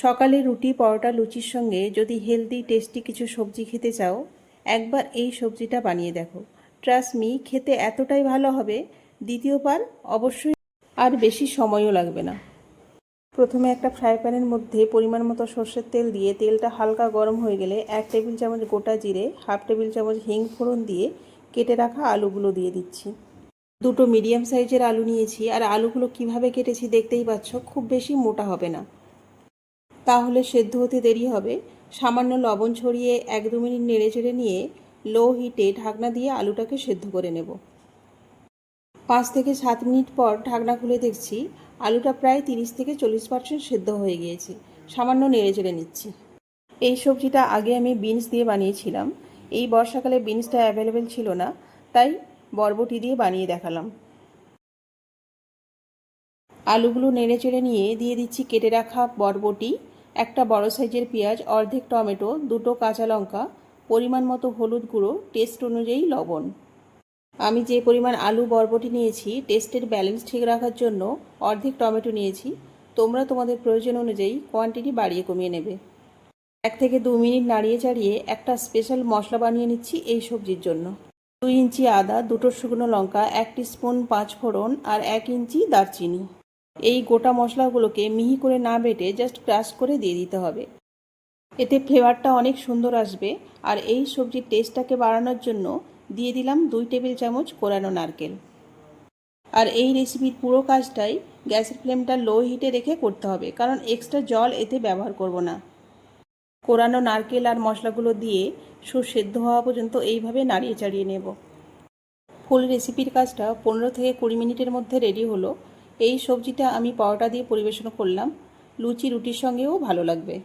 সকালে রুটি পরোটা লুচির সঙ্গে যদি হেলদি টেস্টি কিছু সবজি খেতে চাও, একবার এই সবজিটা বানিয়ে দেখো। ট্রাস্ট মি, খেতে এতটাই ভালো হবে, দ্বিতীয়বার অবশ্যই আর বেশি সময়ও লাগবে না। প্রথমে একটা ফ্রাই প্যানের মধ্যে পরিমাণ মতো সর্ষের তেল দিয়ে তেলটা হালকা গরম হয়ে গেলে 1 টেবিল চামচ গোটা জিরে, 1/2 টেবিল চামচ হিং ফোড়ন দিয়ে কেটে রাখা আলুগুলো দিয়ে দিচ্ছি। দুটো মিডিয়াম সাইজের আলু নিয়েছি, আর আলুগুলো কিভাবে কেটেছি দেখতেই পাচ্ছ, খুব বেশি মোটা হবে না, তাহলে সেদ্ধ হতে দেরি হবে। সামান্য লবণ ছড়িয়ে 1-2 মিনিট নেড়েচেড়ে নিয়ে লো হিটে ঢাকনা দিয়ে আলুটাকে সেদ্ধ করে নেব। 5 থেকে 7 মিনিট পর ঢাকনা খুলে দেখছি আলুটা প্রায় 30-40% সেদ্ধ হয়ে গিয়েছে। সামান্য নেড়েচেড়ে নিচ্ছি। এই সবজিটা আগে আমি বিনস দিয়ে বানিয়েছিলাম। এই বর্ষাকালে বিনসটা অ্যাভেলেবেল ছিল না, তাই বরবটি দিয়ে বানিয়ে দেখালাম। আলুগুলো নেড়েচেড়ে নিয়ে দিয়ে দিচ্ছি কেটে রাখা বরবটি, একটা বড় সাইজের পেঁয়াজ, অর্ধেক টমেটো, দুটো কাঁচা লঙ্কা, পরিমাণ মতো হলুদ গুঁড়ো, টেস্ট অনুযায়ী লবণ। আমি যে পরিমাণ আলু বরবটি নিয়েছি, টেস্টের ব্যালেন্স ঠিক রাখার জন্য অর্ধেক টমেটো নিয়েছি। তোমরা তোমাদের প্রয়োজন অনুযায়ী কোয়ান্টিটি বাড়িয়ে কমিয়ে নেবে। 1 থেকে 2 মিনিট নাড়িয়ে চাড়িয়ে একটা স্পেশাল মশলা বানিয়ে নিচ্ছি এই সবজির জন্য। 2 ইঞ্চি আদা, 2টো শুকনো লঙ্কা, 1 টিস্পুন 5 ফোড়ন আর 1 ইঞ্চি দারচিনি। এই গোটা মশলাগুলোকে মিহি করে না বেটে জাস্ট ক্রাশ করে দিয়ে দিতে হবে। এতে ফ্লেভারটা অনেক সুন্দর আসবে। আর এই সবজির টেস্টটাকে বাড়ানোর জন্য দিয়ে দিলাম 2 টেবিল চামচ কোরানো নারকেল। আর এই রেসিপির পুরো কাজটাই গ্যাসের ফ্লেমটা লো হিটে রেখে করতে হবে, কারণ এক্সট্রা জল এতে ব্যবহার করব না। কোরানো নারকেল আর মশলাগুলো দিয়ে সুসেদ্ধ হওয়া পর্যন্ত এইভাবে নাড়িয়ে চাড়িয়ে নেব। ফুল রেসিপির কাজটা 15 থেকে 20 মিনিটের মধ্যে রেডি হলো। এই সবজিটা আমি পরোটা দিয়ে পরিবেশন করলাম, লুচি রুটির সঙ্গেও ভালো লাগবে।